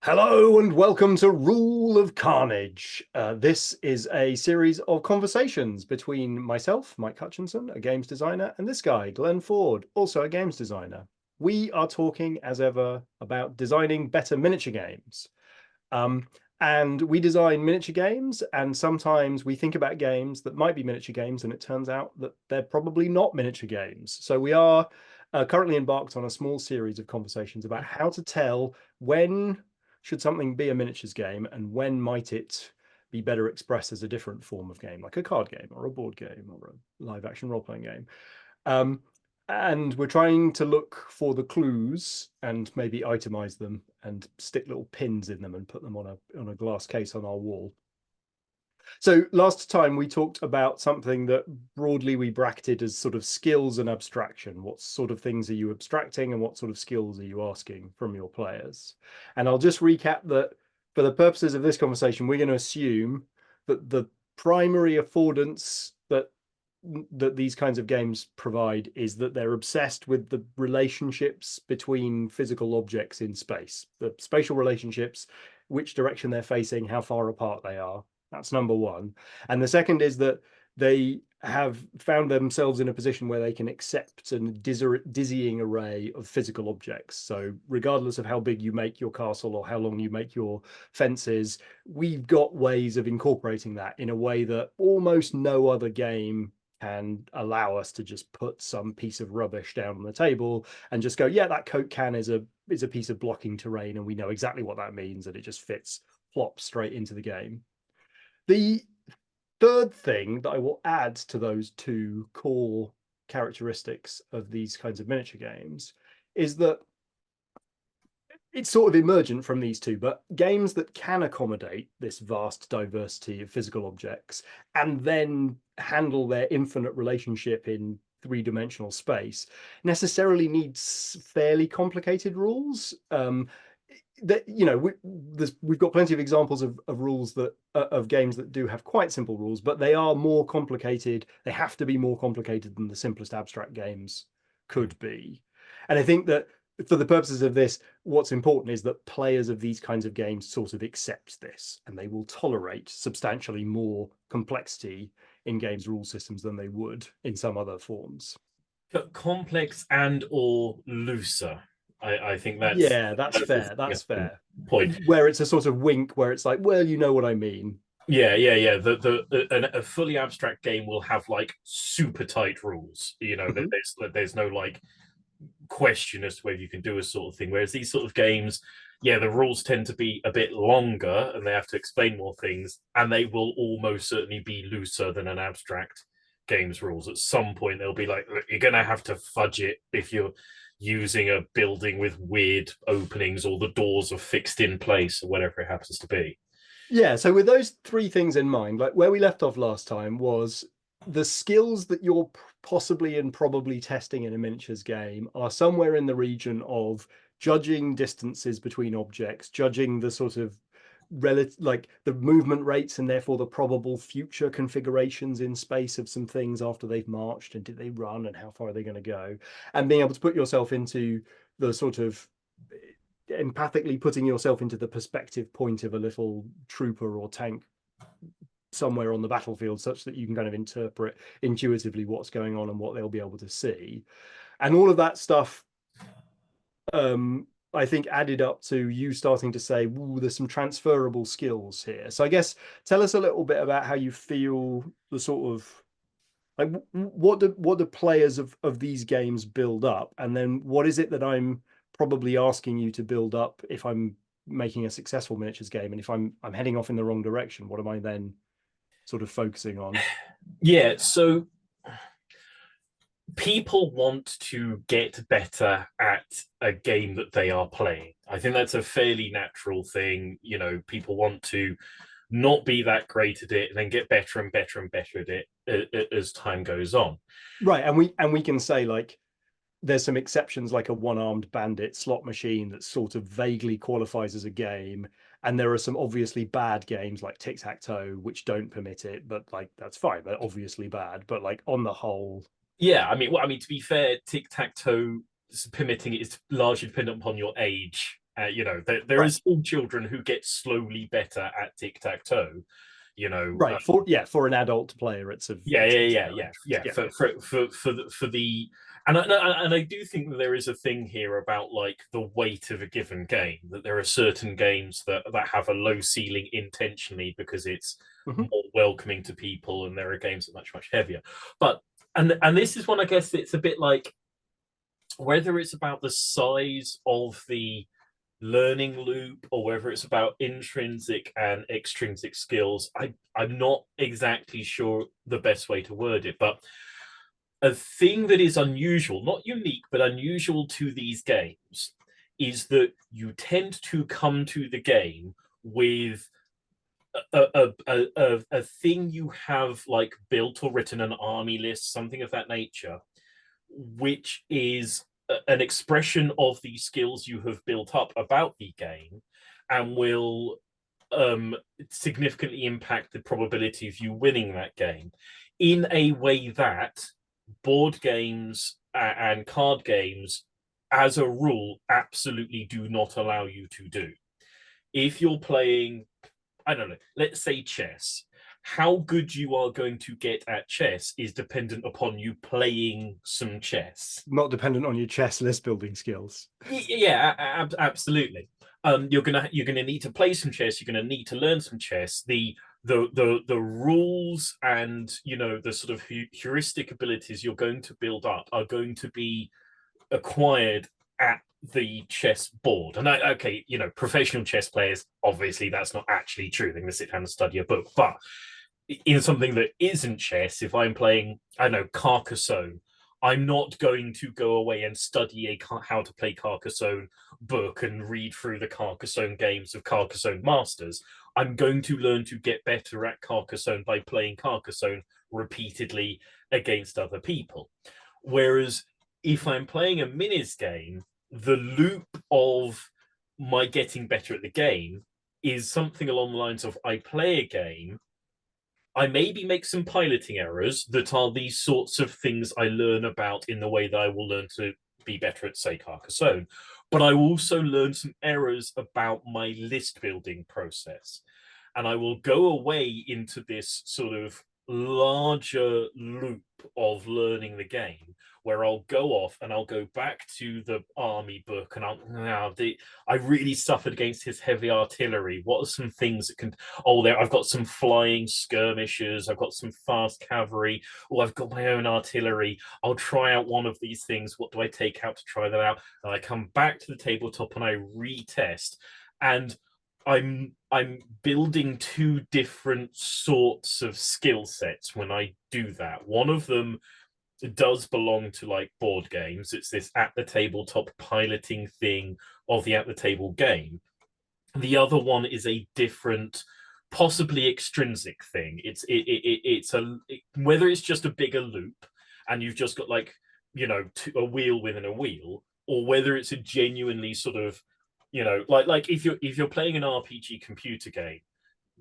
Hello and welcome to Rule of Carnage. This is a series of conversations between myself, Mike Hutchinson, a games designer, and this guy, Glenn Ford, also a games designer. We are talking, as ever, about designing better miniature games. And we design miniature games, and sometimes we think about games that might be miniature games, and it turns out that they're probably not miniature games. So we are currently embarked on a small series of conversations about how to tell when should something be a miniatures game and when might it be better expressed as a different form of game, like a card game or a board game or a live action role-playing game. Um, and we're trying to look for the clues and maybe itemize them and stick little pins in them and put them on a glass case on our wall. So last time we talked about something that broadly we bracketed as sort of skills and abstraction. What sort of things are you abstracting and what sort of skills are you asking from your players? And I'll just recap that for the purposes of this conversation, we're going to assume that the primary affordance that these kinds of games provide is that they're obsessed with the relationships between physical objects in space, the spatial relationships, which direction they're facing, how far apart they are. That's number one. And the second is that they have found themselves in a position where they can accept a dizzying array of physical objects. So regardless of how big you make your castle or how long you make your fences, we've got ways of incorporating that in a way that almost no other game can allow us to just put some piece of rubbish down on the table and just go, yeah, that Coke can is a piece of blocking terrain, and we know exactly what that means, and it just fits plop straight into the game. The third thing that I will add to those two core characteristics of these kinds of miniature games is that it's sort of emergent from these two, but games that can accommodate this vast diversity of physical objects and then handle their infinite relationship in three-dimensional space necessarily needs fairly complicated rules. That we've got plenty of examples of rules that of games that do have quite simple rules, but they are more complicated. They have to be more complicated than the simplest abstract games could be. And I think that for the purposes of this, what's important is that players of these kinds of games sort of accept this, and they will tolerate substantially more complexity in games rule systems than they would in some other forms. But complex and or looser. I think that's Yeah, that's that's a fair. That's significant fair. point. Where it's a sort of wink, where it's like, well, you know what I mean. Yeah. A fully abstract game will have like super tight rules. Mhm. There's no like question as to whether you can do a sort of thing. Whereas these sort of games, yeah, the rules tend to be a bit longer and they have to explain more things, and they will almost certainly be looser than an abstract games rules. At some point, they'll be like, you're going to have to fudge it if you're using a building with weird openings or the doors are fixed in place or whatever it happens to be. Yeah, so with those three things in mind, like where we left off last time was the skills that you're possibly and probably testing in a miniatures game are somewhere in the region of judging distances between objects, judging the sort of relative, like the movement rates and therefore the probable future configurations in space of some things after they've marched, and did they run and how far are they going to go, and being able to put yourself into the sort of empathically putting yourself into the perspective point of a little trooper or tank somewhere on the battlefield, such that you can kind of interpret intuitively what's going on and what they'll be able to see. And all of that stuff, I think, added up to you starting to say, "Ooh, there's some transferable skills here." So I guess tell us a little bit about how you feel the sort of like what do players of these games build up, and then what is it that I'm probably asking you to build up if I'm making a successful miniatures game, and if I'm heading off in the wrong direction, what am I then sort of focusing on? Yeah, so people want to get better at a game that they are playing. I think that's a fairly natural thing. People want to not be that great at it and then get better and better and better at it as time goes on. Right, and we can say, like, there's some exceptions, like a one-armed bandit slot machine that sort of vaguely qualifies as a game, and there are some obviously bad games like tic-tac-toe which don't permit it, but like that's fine, they're obviously bad, but like on the whole. Yeah, to be fair, tic tac toe permitting it is largely dependent upon your age. You know, there Right. is still children who get slowly better at tic-tac-toe. You know, Right. For an adult player, it's of yeah, it's, yeah, it's yeah, their yeah, interest. yeah. Yeah. For the and I do think that there is a thing here about like the weight of a given game. That there are certain games that have a low ceiling intentionally because it's Mhm. more welcoming to people, and there are games that are much heavier. But and this is one, I guess it's a bit like whether it's about the size of the learning loop or whether it's about intrinsic and extrinsic skills. I'm not exactly sure the best way to word it, but a thing that is unusual, not unique, but unusual to these games is that you tend to come to the game with a thing you have like built or written an army list, something of that nature, which is an expression of the skills you have built up about the game and will significantly impact the probability of you winning that game in a way that board games and card games, as a rule, absolutely do not allow you to do. If you're playing, I don't know, let's say chess, how good you are going to get at chess is dependent upon you playing some chess. Not dependent on your chess list building skills. Yeah, absolutely. You're gonna need to play some chess. You're gonna need to learn some chess. The rules and the sort of heuristic abilities you're going to build up are going to be acquired at the chess board. And okay, professional chess players, obviously that's not actually true. They're going to sit down and study a book. But in something that isn't chess, if I'm playing, I don't know, Carcassonne, I'm not going to go away and study how to play Carcassonne book and read through the Carcassonne games of Carcassonne Masters. I'm going to learn to get better at Carcassonne by playing Carcassonne repeatedly against other people. Whereas if I'm playing a minis game, the loop of my getting better at the game is something along the lines of I play a game, I maybe make some piloting errors that are these sorts of things I learn about in the way that I will learn to be better at, say, Carcassonne. But I also learn some errors about my list building process. And I will go away into this sort of larger loop of learning the game where I'll go off and I'll go back to the army book and I really suffered against his heavy artillery. What are some things that can there I've got some flying skirmishers, I've got some fast cavalry, I've got my own artillery. I'll try out one of these things. What do I take out to try that out? And I come back to the tabletop and I retest. And I'm building two different sorts of skill sets when I do that. One of them does belong to like board games. It's this at the tabletop piloting thing of the at the table game. The other one is a different, possibly extrinsic thing. Whether it's just a bigger loop and you've just got like a wheel within a wheel, or whether it's a genuinely sort of like if you're playing an RPG computer game,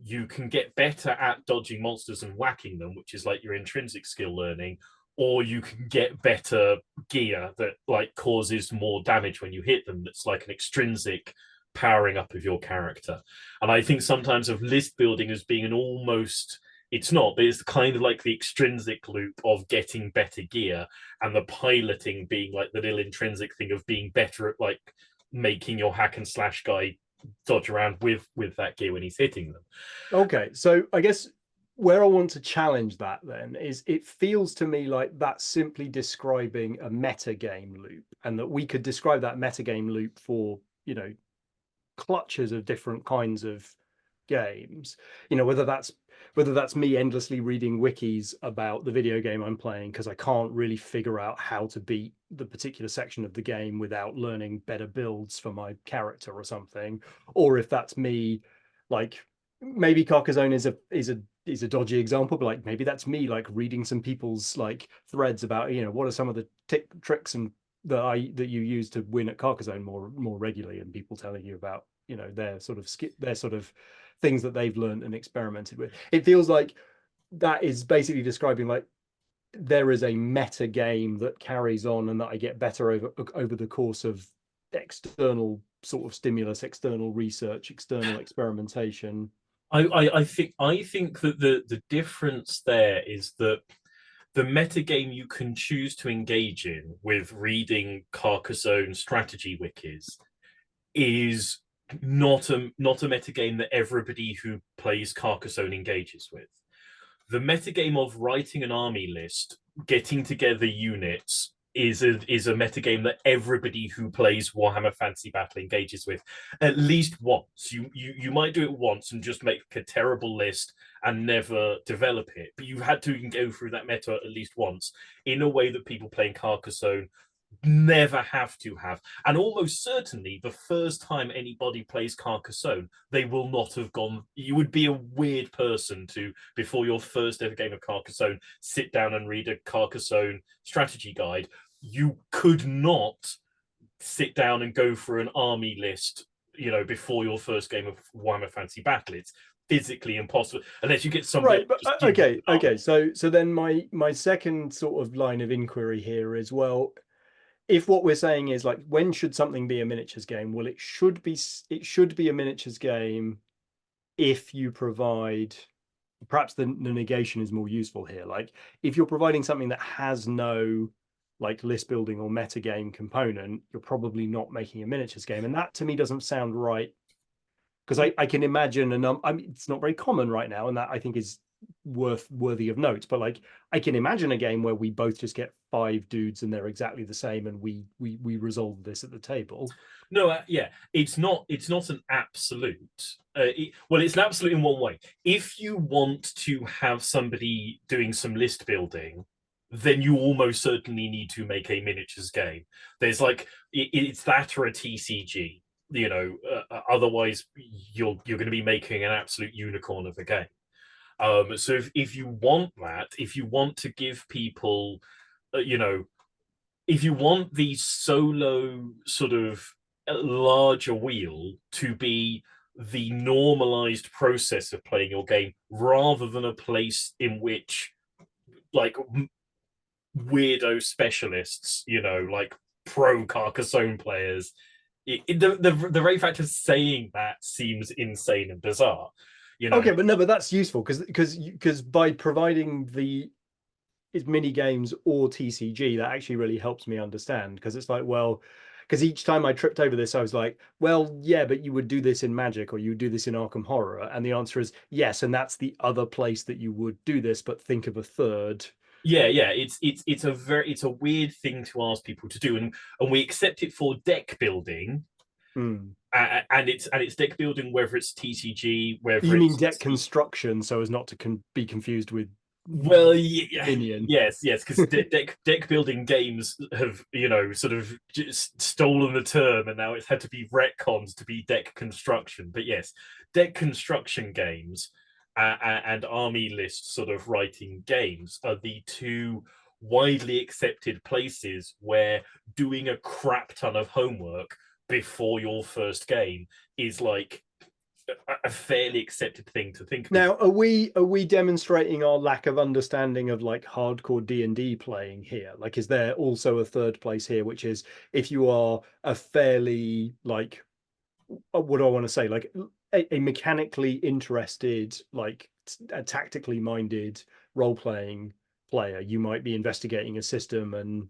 you can get better at dodging monsters and whacking them, which is like your intrinsic skill learning, or you can get better gear that like causes more damage when you hit them. That's like an extrinsic powering up of your character. And I think sometimes of list building as being an almost, it's not, but it's kind of like the extrinsic loop of getting better gear, and the piloting being like the little intrinsic thing of being better at like making your hack and slash guy dodge around with that gear when he's hitting them. Okay, so I guess where I want to challenge that then is it feels to me like that's simply describing a metagame loop, and that we could describe that metagame loop for, clutches of different kinds of games. Whether that's me endlessly reading wikis about the video game I'm playing because I can't really figure out how to beat the particular section of the game without learning better builds for my character or something, or if that's me, like maybe Carcassonne is a dodgy example, but like maybe that's me like reading some people's like threads about what are some of the tricks and that you use to win at Carcassonne more regularly, and people telling you about their sort of things that they've learned and experimented with. It feels like that is basically describing like there is a meta game that carries on and that I get better over the course of external sort of stimulus, external research, external experimentation. I think that the difference there is that the metagame you can choose to engage in with reading Carcassonne strategy wikis is not a metagame that everybody who plays Carcassonne engages with. The metagame of writing an army list, getting together units, is a metagame that everybody who plays Warhammer Fantasy Battle engages with at least once. You might do it once and just make a terrible list and never develop it, but you've had to go through that meta at least once in a way that people playing Carcassonne never have to have. And almost certainly the first time anybody plays Carcassonne, they will not have gone. You would be a weird person to, before your first ever game of Carcassonne, sit down and read a Carcassonne strategy guide. You could not sit down and go through an army list, before your first game of Warhammer Fantasy Battle. It's physically impossible unless you get somebody. Right, but okay. So then my second sort of line of inquiry here is, well, if what we're saying is like, when should something be a miniatures game? Well, it should be a miniatures game if you provide, perhaps the negation is more useful here. Like, if you're providing something that has no like list building or metagame component, you're probably not making a miniatures game. And that to me doesn't sound right, because I can imagine, and I mean, it's not very common right now, and that I think is worthy of note. But like, I can imagine a game where we both just get 5 dudes and they're exactly the same, and we resolve this at the table. No, yeah, it's not an absolute. Well, it's an absolute in one way. If you want to have somebody doing some list building, then you almost certainly need to make a miniatures game. There's like it's that or a TCG. Otherwise you're going to be making an absolute unicorn of a game. So if you want that, if you want to give people, if you want the solo sort of larger wheel to be the normalized process of playing your game, rather than a place in which like weirdo specialists, like pro Carcassonne players, the very fact of saying that seems insane and bizarre. Okay, but that's useful because by providing the mini games or TCG, that actually really helps me understand, because it's like, well, because each time I tripped over this, I was like, well, yeah, but you would do this in Magic, or you would do this in Arkham Horror, and the answer is yes, and that's the other place that you would do this, but think of a third. Yeah, it's a weird thing to ask people to do, and we accept it for deck building. And it's deck building, whether it's TCG, whether you mean deck construction, so as not to be confused with. Well, yeah, Minion. yes, because deck building games have sort of just stolen the term, and now it's had to be retconned to be deck construction. But yes, deck construction games and army list sort of writing games are the two widely accepted places where doing a crap ton of homework before your first game is like a fairly accepted thing to think now. Are we demonstrating our lack of understanding of like hardcore D&D playing here? Like, is there also a third place here, which is if you are a fairly, like, what do I want to say, like a mechanically interested, like a tactically minded role-playing player, you might be investigating a system and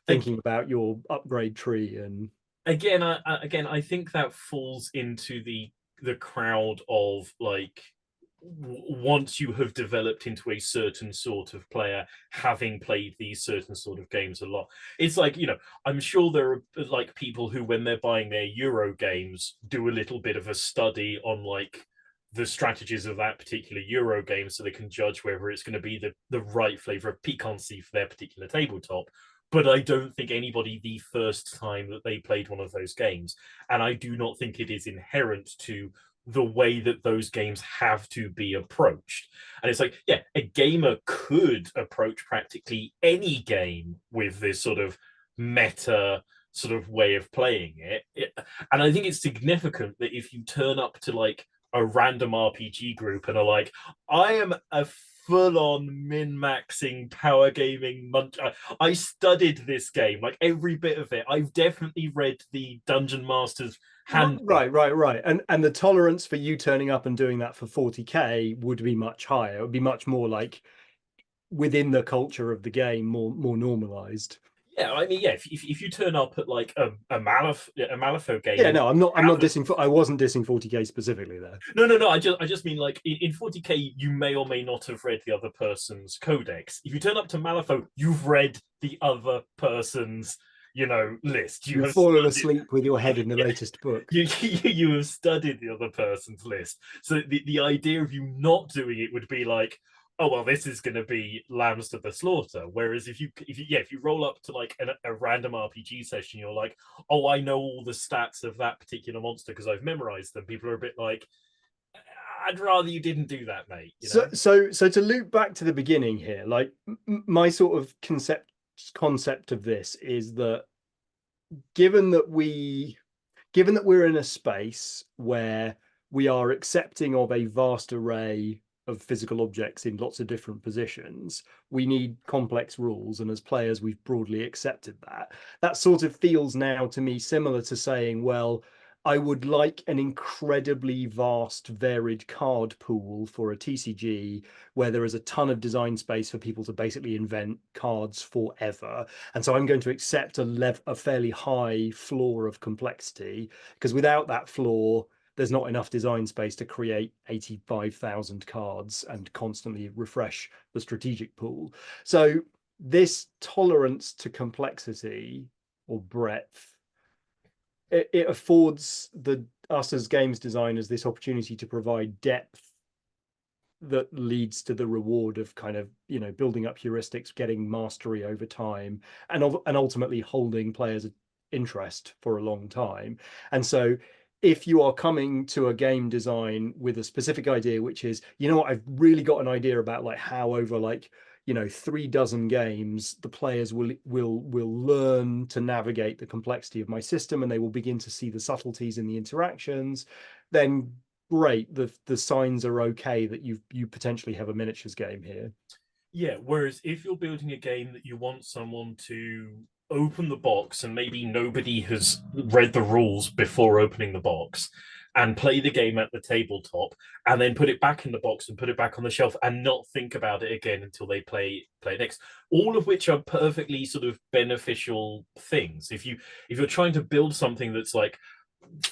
thinking about your upgrade tree. And again, I think that falls into the crowd of like, once you have developed into a certain sort of player, having played these certain sort of games a lot. It's like, I'm sure there are like people who, when they're buying their Euro games, do a little bit of a study on like the strategies of that particular Euro game, so they can judge whether it's going to be the right flavor of piquancy for their particular tabletop. But I don't think anybody, the first time that they played one of those games, and I do not think it is inherent to the way that those games have to be approached. And it's like, yeah, a gamer could approach practically any game with this sort of meta sort of way of playing it. And I think it's significant that if you turn up to like a random RPG group and are like, I am a full-on min-maxing power gaming munch. I studied this game, like every bit of it. I've definitely read the Dungeon Master's handbook. Right. And the tolerance for you turning up and doing that for 40k would be much higher. It would be much more like within the culture of the game, more normalized. Yeah, I mean, yeah, if you turn up at like a Malifaux game, Yeah, and no, I'm not dissing. I wasn't dissing 40k specifically there. no. I just mean like in 40k, you may or may not have read the other person's codex. If you turn up to Malifaux, you've read the other person's, list. You You've have fallen studied, asleep with your head in the latest book. you have studied the other person's list. So the idea of you not doing it would be like, oh well, this is going to be lambs to the slaughter. Whereas if you roll up to like a random RPG session, you're like, oh, I know all the stats of that particular monster because I've memorized them. People are a bit like, I'd rather you didn't do that, mate. So to loop back to the beginning here, like my sort of concept of this is that given that we're in a space where we are accepting of a vast array of physical objects in lots of different positions, we need complex rules, and as players we've broadly accepted that sort of feels now to me similar to saying, well, I would like an incredibly vast varied card pool for a TCG where there is a ton of design space for people to basically invent cards forever, and so I'm going to accept a fairly high floor of complexity, because without that floor there's not enough design space to create 85,000 cards and constantly refresh the strategic pool. So this tolerance to complexity or breadth, it affords us as games designers this opportunity to provide depth that leads to the reward of kind of building up heuristics, getting mastery over time, and ultimately holding players' interest for a long time. And so if you are coming to a game design with a specific idea, which is, I've really got an idea about like how over like 3 dozen games the players will learn to navigate the complexity of my system, and they will begin to see the subtleties in the interactions, then great, the signs are okay that you potentially have a miniatures game here. Yeah, whereas if you're building a game that you want someone to open the box and maybe nobody has read the rules before opening the box and play the game at the tabletop and then put it back in the box and put it back on the shelf and not think about it again until they play it next, all of which are perfectly sort of beneficial things. If you're trying to build something that's like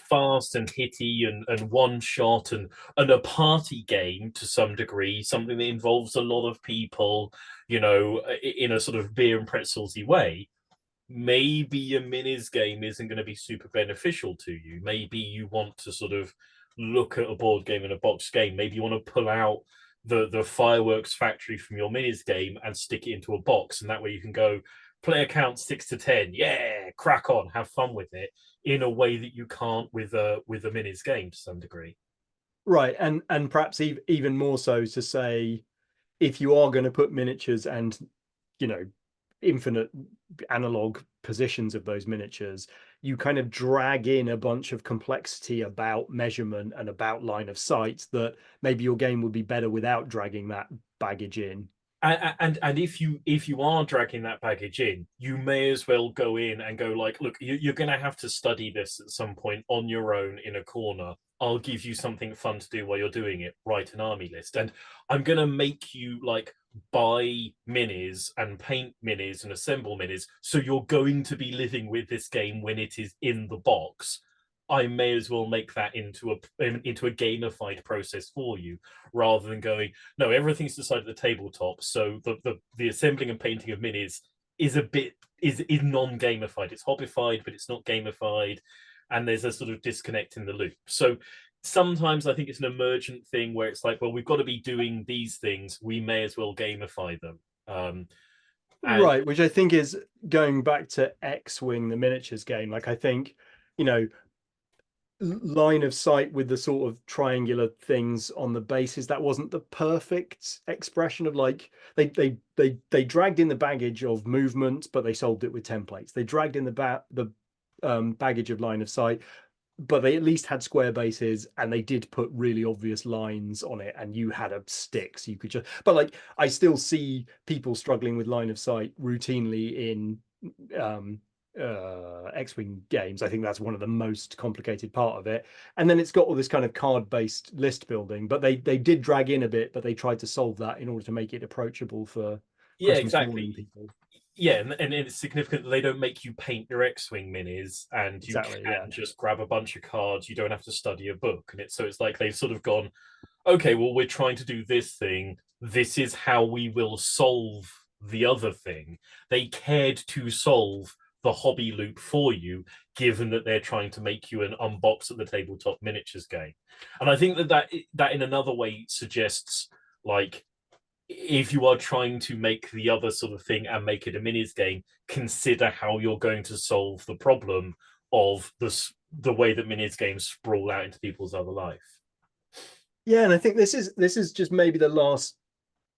fast and hitty and one shot and a party game to some degree, something that involves a lot of people, in a sort of beer and pretzelsy way, maybe a minis game isn't going to be super beneficial to you. Maybe you want to sort of look at a board game and a box game. Maybe you want to pull out the fireworks factory from your minis game and stick it into a box, and that way you can go player count 6 to 10, yeah, crack on, have fun with it, in a way that you can't with a minis game to some degree. Right, and perhaps even more so to say, if you are going to put miniatures and infinite analog positions of those miniatures, you kind of drag in a bunch of complexity about measurement and about line of sight that maybe your game would be better without dragging that baggage in. And if you are dragging that baggage in, you may as well go in and go like, look, you're going to have to study this at some point on your own in a corner. I'll give you something fun to do while you're doing it. Write an army list, and I'm going to make you like buy minis and paint minis and assemble minis, so you're going to be living with this game when it is in the box. I may as well make that into a gamified process for you, rather than going, no, everything's decided at the tabletop. So the assembling and painting of minis is non-gamified. It's hobbified, but it's not gamified, and there's a sort of disconnect in the loop. So sometimes I think it's an emergent thing where it's like, well, we've got to be doing these things. We may as well gamify them. Right, which I think is going back to X-Wing, the miniatures game. Like I think, line of sight with the sort of triangular things on the bases, that wasn't the perfect expression of like they dragged in the baggage of movement, but they solved it with templates. They dragged in the baggage of line of sight, but they at least had square bases, and they did put really obvious lines on it, and you had a stick, so you could just. But like, I still see people struggling with line of sight routinely in X-Wing games. I think that's one of the most complicated part of it. And then it's got all this kind of card-based list building, but they did drag in a bit, but they tried to solve that in order to make it approachable for Yeah, Christmas morning exactly. people. Yeah, and it's significant that they don't make you paint your X-wing minis, and you Exactly, yeah. can just grab a bunch of cards. You don't have to study a book, and it's like they've sort of gone, okay, well, we're trying to do this thing. This is how we will solve the other thing. They cared to solve the hobby loop for you, given that they're trying to make you an unbox at the tabletop miniatures game. And I think that in another way suggests, like, if you are trying to make the other sort of thing and make it a minis game, consider how you're going to solve the problem of the way that minis games sprawl out into people's other life. Yeah, and I think this is just maybe the last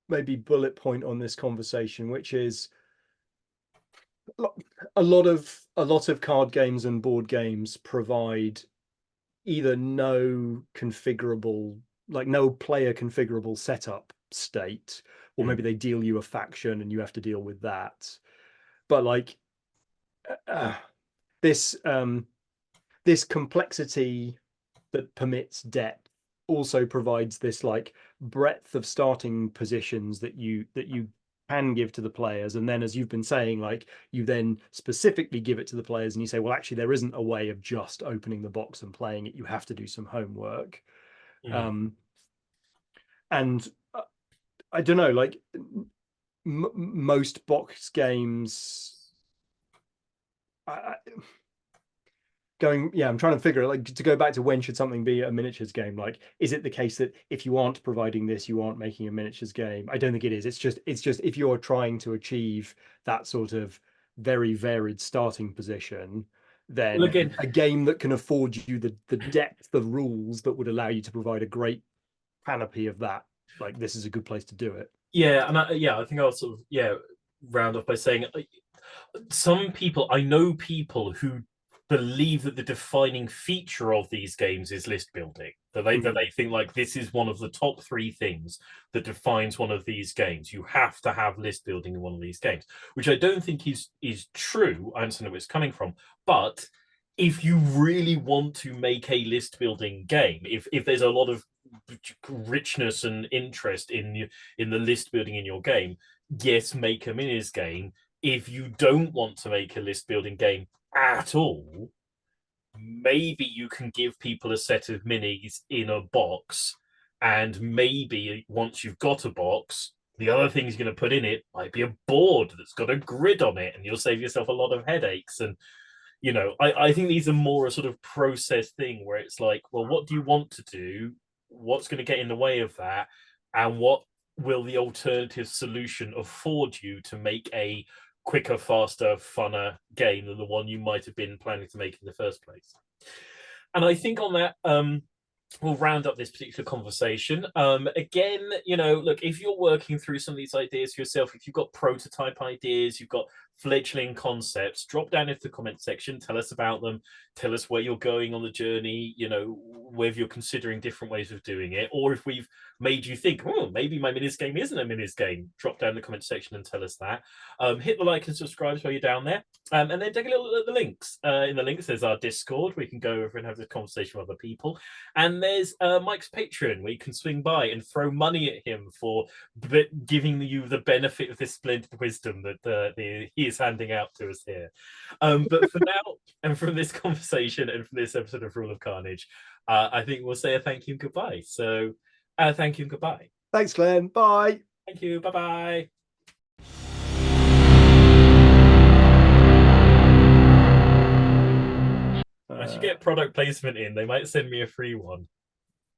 maybe bullet point on this conversation, which is a lot of card games and board games provide either no configurable, like no player configurable setup state, or maybe they deal you a faction and you have to deal with that. But like this this complexity that permits depth also provides this like breadth of starting positions that you can give to the players. And then, as you've been saying, like, you then specifically give it to the players and you say, well, actually there isn't a way of just opening the box and playing it, you have to do some homework. And I don't know, like most box games, I'm trying to figure it, like, to go back to when should something be a miniatures game? Like, is it the case that if you aren't providing this, you aren't making a miniatures game? I don't think it is. It's just if you're trying to achieve that sort of very varied starting position, then again, a game that can afford you the depth of rules that would allow you to provide a great panoply of that, like, this is a good place to do it. Yeah, and I think I'll sort of round off by saying, I know people who believe that the defining feature of these games is list building. That they think, like, this is one of the top three things that defines one of these games. You have to have list building in one of these games, which I don't think is true. I understand where it's coming from, but if you really want to make a list building game, if there's a lot of richness and interest in the list building in your game, yes, make a minis game. If you don't want to make a list building game at all, maybe you can give people a set of minis in a box, and maybe once you've got a box, the other things you're going to put in it might be a board that's got a grid on it, and you'll save yourself a lot of headaches. And I think these are more a sort of process thing where it's like, well, what do you want to do? What's going to get in the way of that? And what will the alternative solution afford you to make a quicker, faster, funner game than the one you might have been planning to make in the first place? And I think on that, we'll round up this particular conversation. Again, look, if you're working through some of these ideas yourself, if you've got prototype ideas, you've got fledgling concepts, drop down into the comment section, tell us about them, tell us where you're going on the journey, whether you're considering different ways of doing it, or if we've made you think, maybe my minis game isn't a minis game, drop down in the comment section and tell us that. Hit the like and subscribe while you're down there. And then take a little look at the links. In the links, there's our Discord, where you can go over and have this conversation with other people. And there's Mike's Patreon, where you can swing by and throw money at him for giving you the benefit of this splendid wisdom that he is handing out to us here. But for now, and from this conversation and from this episode of Rule of Carnage, I think we'll say a thank you and goodbye. So thank you and goodbye. Thanks, Glenn. Bye. Thank you. Bye-bye. I should get product placement in. They might send me a free one.